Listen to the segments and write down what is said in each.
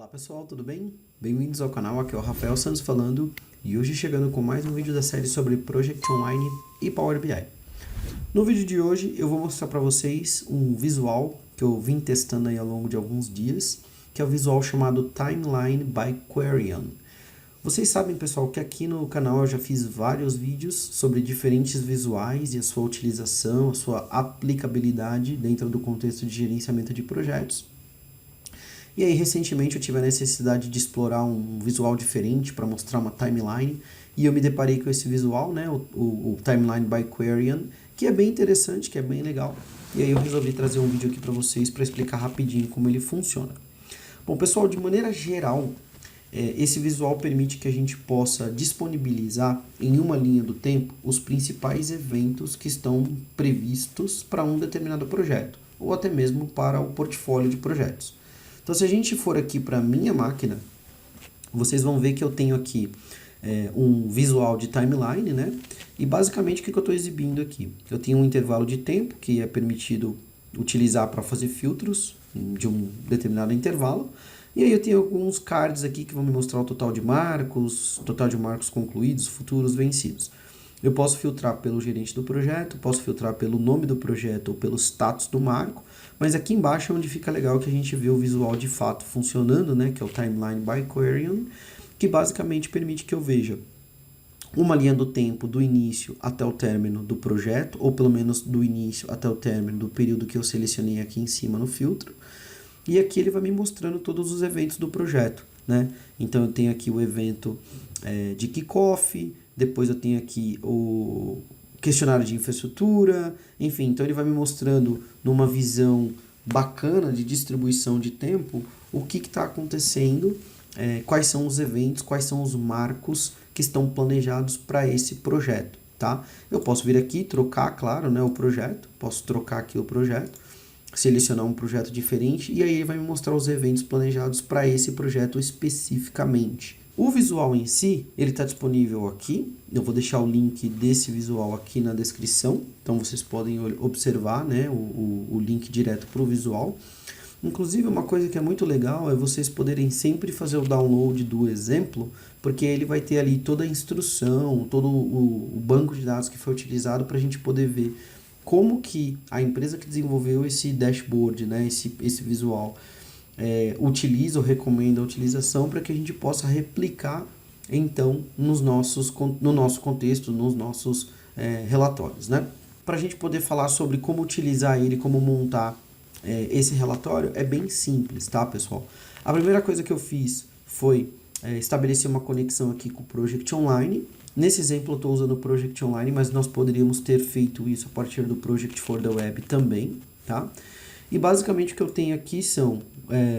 Olá pessoal, tudo bem? Bem-vindos ao canal, aqui é o Rafael Santos falando e hoje chegando com mais um vídeo da série sobre Project Online e Power BI. No vídeo de hoje eu vou mostrar para vocês um visual que eu vim testando aí ao longo de alguns dias, que é o visual chamado Timeline by Querion. Vocês sabem, pessoal, que aqui no canal eu já fiz vários vídeos sobre diferentes visuais e a sua utilização, a sua aplicabilidade dentro do contexto de gerenciamento de projetos. E aí, recentemente, eu tive a necessidade de explorar um visual diferente para mostrar uma timeline, e eu me deparei com esse visual, né, o Timeline by Querion, que é bem interessante, que é bem legal. E aí eu resolvi trazer um vídeo aqui para vocês para explicar rapidinho como ele funciona. Bom, pessoal, de maneira geral, esse visual permite que a gente possa disponibilizar em uma linha do tempo os principais eventos que estão previstos para um determinado projeto, ou até mesmo para o portfólio de projetos. Então, se a gente for aqui para a minha máquina, vocês vão ver que eu tenho aqui um visual de timeline, né? E basicamente o que eu estou exibindo aqui? Eu tenho um intervalo de tempo que é permitido utilizar para fazer filtros de um determinado intervalo. E aí eu tenho alguns cards aqui que vão me mostrar o total de marcos concluídos, futuros vencidos. Eu posso filtrar pelo gerente do projeto, posso filtrar pelo nome do projeto ou pelo status do marco, mas aqui embaixo é onde fica legal que a gente vê o visual de fato funcionando, né, que é o Timeline by Querion, que basicamente permite que eu veja uma linha do tempo do início até o término do projeto, ou pelo menos do início até o término do período que eu selecionei aqui em cima no filtro, e aqui ele vai me mostrando todos os eventos do projeto, né? Então eu tenho aqui o evento de kickoff, depois eu tenho aqui o questionário de infraestrutura, enfim, então ele vai me mostrando numa visão bacana de distribuição de tempo o que está acontecendo, quais são os eventos, quais são os marcos que estão planejados para esse projeto, tá? Eu posso vir aqui trocar, claro, né, o projeto, posso trocar aqui o projeto, selecionar um projeto diferente e aí ele vai me mostrar os eventos planejados para esse projeto especificamente. O visual em si, ele está disponível aqui, eu vou deixar o link desse visual aqui na descrição, então vocês podem observar, né, o link direto para o visual. Inclusive, uma coisa que é muito legal é vocês poderem sempre fazer o download do exemplo, porque ele vai ter ali toda a instrução, todo o banco de dados que foi utilizado para a gente poder ver como que a empresa que desenvolveu esse dashboard, né, esse visual, utiliza ou recomenda a utilização para que a gente possa replicar, então, no nosso contexto, nos nossos relatórios, né? Para a gente poder falar sobre como utilizar ele, como montar esse relatório, é bem simples, tá, pessoal? A primeira coisa que eu fiz foi estabelecer uma conexão aqui com o Project Online. Nesse exemplo eu estou usando o Project Online, mas nós poderíamos ter feito isso a partir do Project for the Web também, tá? E basicamente o que eu tenho aqui são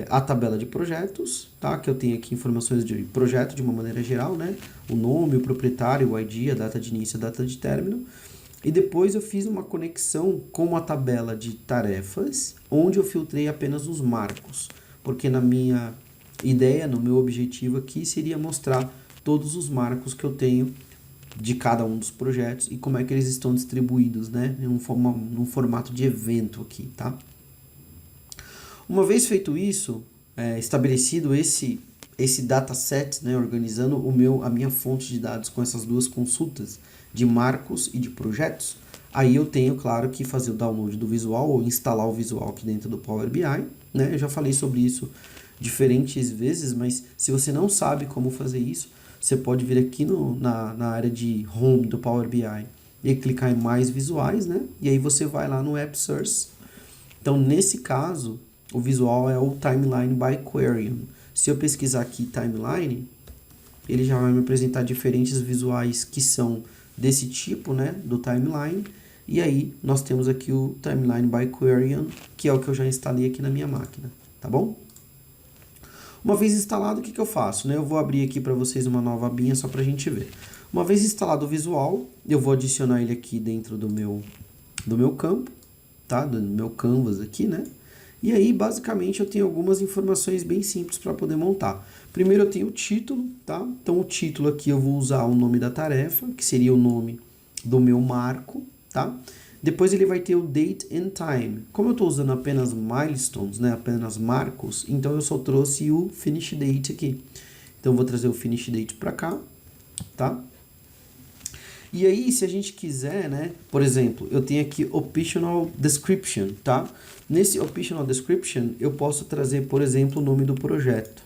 a tabela de projetos, tá? Que eu tenho aqui informações de projeto de uma maneira geral, né? O nome, o proprietário, o ID, a data de início, a data de término. E depois eu fiz uma conexão com uma tabela de tarefas, onde eu filtrei apenas os marcos, porque na minha ideia, no meu objetivo aqui, seria mostrar todos os marcos que eu tenho de cada um dos projetos e como é que eles estão distribuídos, né, num formato de evento aqui, tá? Uma vez feito isso, estabelecido esse dataset, né, organizando a minha fonte de dados com essas duas consultas de marcos e de projetos, aí eu tenho, claro, que fazer o download do visual ou instalar o visual aqui dentro do Power BI, né? Eu já falei sobre isso diferentes vezes, mas se você não sabe como fazer isso, você pode vir aqui na área de Home do Power BI e clicar em mais visuais, né? E aí você vai lá no App Source. Então, nesse caso, o visual é o Timeline by Querion. Se eu pesquisar aqui Timeline, ele já vai me apresentar diferentes visuais que são desse tipo, né, do Timeline. E aí, nós temos aqui o Timeline by Querion, que é o que eu já instalei aqui na minha máquina, tá bom? Uma vez instalado, o que eu faço, né? Eu vou abrir aqui para vocês uma nova abinha só para a gente ver. Uma vez instalado o visual, eu vou adicionar ele aqui dentro do meu campo, tá? Do meu canvas aqui, né? E aí, basicamente, eu tenho algumas informações bem simples para poder montar. Primeiro, eu tenho o título, tá? Então, o título aqui eu vou usar o nome da tarefa, que seria o nome do meu marco, tá? Depois ele vai ter o date and time. Como eu estou usando apenas milestones, né, apenas marcos, então eu só trouxe o finish date aqui. Então eu vou trazer o finish date para cá, tá? E aí, se a gente quiser, né, por exemplo, eu tenho aqui optional description, tá? Nesse optional description, eu posso trazer, por exemplo, o nome do projeto,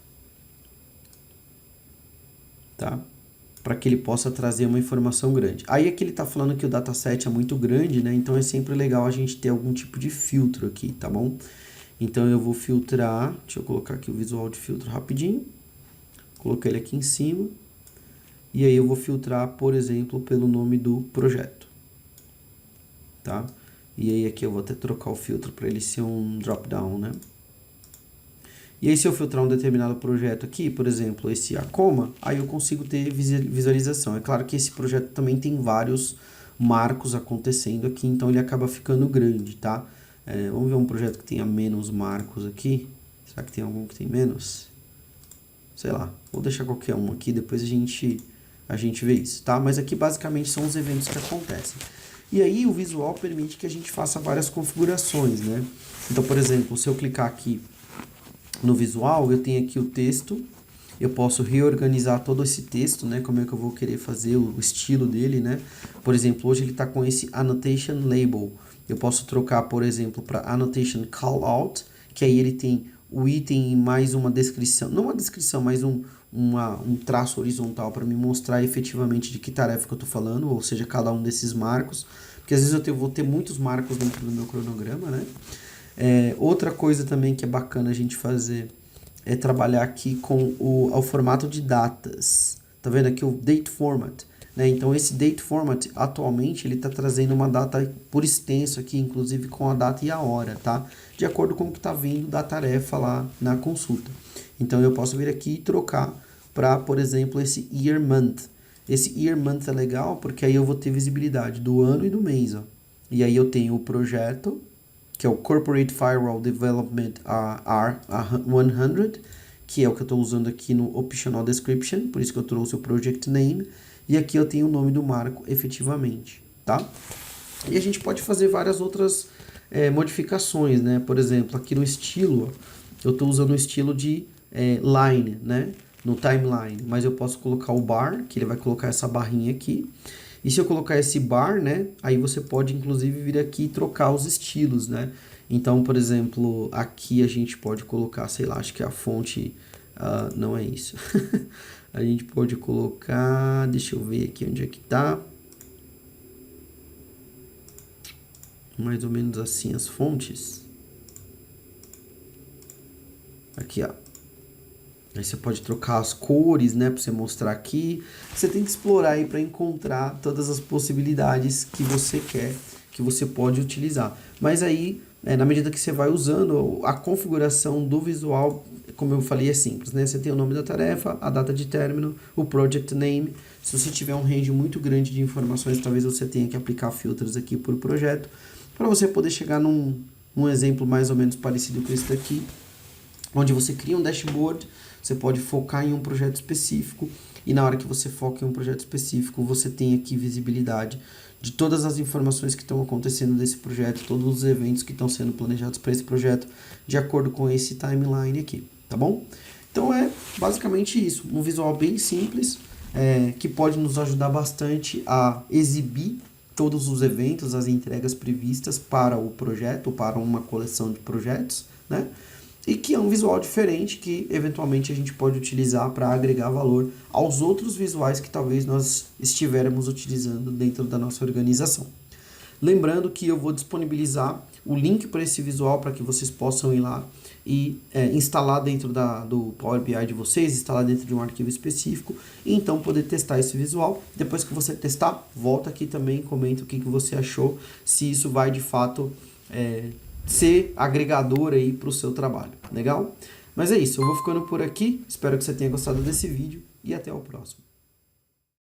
tá? Para que ele possa trazer uma informação grande. Aí aqui ele está falando que o dataset é muito grande, né? Então é sempre legal a gente ter algum tipo de filtro aqui, tá bom? Então eu vou filtrar, deixa eu colocar aqui o visual de filtro rapidinho. Coloquei ele aqui em cima. E aí eu vou filtrar, por exemplo, pelo nome do projeto, tá? E aí aqui eu vou até trocar o filtro para ele ser um drop-down, né? E aí se eu filtrar um determinado projeto aqui, por exemplo, esse Acoma, aí eu consigo ter visualização. É claro que esse projeto também tem vários marcos acontecendo aqui, então ele acaba ficando grande, tá? Vamos ver um projeto que tenha menos marcos aqui. Será que tem algum que tem menos? Sei lá, vou deixar qualquer um aqui, depois a gente vê isso, tá? Mas aqui basicamente são os eventos que acontecem. E aí o visual permite que a gente faça várias configurações, né? Então, por exemplo, se eu clicar aqui no visual, eu tenho aqui o texto, eu posso reorganizar todo esse texto, né? Como é que eu vou querer fazer o estilo dele, né? Por exemplo, hoje ele está com esse annotation label. Eu posso trocar, por exemplo, para annotation callout, que aí ele tem o item e mais uma descrição, não uma descrição, mas um traço horizontal para me mostrar efetivamente de que tarefa que eu estou falando, ou seja, cada um desses marcos, porque às vezes vou ter muitos marcos dentro do meu cronograma, né? Outra coisa também que é bacana a gente fazer é trabalhar aqui com o formato de datas. Tá vendo aqui o date format, né? Então esse date format atualmente ele está trazendo uma data por extenso aqui, inclusive com a data e a hora, tá? De acordo com o que está vindo da tarefa lá na consulta. Então eu posso vir aqui e trocar para, por exemplo, esse year month. Esse year month é legal porque aí eu vou ter visibilidade do ano e do mês, ó. E aí eu tenho o projeto, que é o Corporate Firewall Development R100, que é o que eu estou usando aqui no Optional Description, por isso que eu trouxe o Project Name, e aqui eu tenho o nome do marco efetivamente, tá? E a gente pode fazer várias outras modificações, né? Por exemplo, aqui no estilo, eu estou usando o estilo de line, né? No timeline, mas eu posso colocar o bar, que ele vai colocar essa barrinha aqui. E se eu colocar esse bar, né? Aí você pode inclusive vir aqui e trocar os estilos, né? Então, por exemplo, aqui a gente pode colocar, sei lá, acho que a fonte não é isso. A gente pode colocar, deixa eu ver aqui onde é que tá. Mais ou menos assim as fontes. Aqui, ó. Aí você pode trocar as cores, né, para você mostrar aqui. Você tem que explorar aí para encontrar todas as possibilidades que você quer, que você pode utilizar. Mas aí, na medida que você vai usando, a configuração do visual, como eu falei, é simples, né? Você tem o nome da tarefa, a data de término, o project name. Se você tiver um range muito grande de informações, talvez você tenha que aplicar filtros aqui por projeto, para você poder chegar num exemplo mais ou menos parecido com esse daqui, onde você cria um dashboard. Você pode focar em um projeto específico e na hora que você foca em um projeto específico, você tem aqui visibilidade de todas as informações que estão acontecendo nesse projeto, todos os eventos que estão sendo planejados para esse projeto, de acordo com esse timeline aqui, tá bom? Então é basicamente isso, um visual bem simples, que pode nos ajudar bastante a exibir todos os eventos, as entregas previstas para o projeto, para uma coleção de projetos, né? E que é um visual diferente que eventualmente a gente pode utilizar para agregar valor aos outros visuais que talvez nós estivermos utilizando dentro da nossa organização. Lembrando que eu vou disponibilizar o link para esse visual para que vocês possam ir lá e instalar dentro do Power BI de vocês, instalar dentro de um arquivo específico e então poder testar esse visual. Depois que você testar, volta aqui também e comenta o que você achou, se isso vai de fato ser agregador aí para o seu trabalho, legal? Mas é isso, eu vou ficando por aqui, espero que você tenha gostado desse vídeo e até o próximo.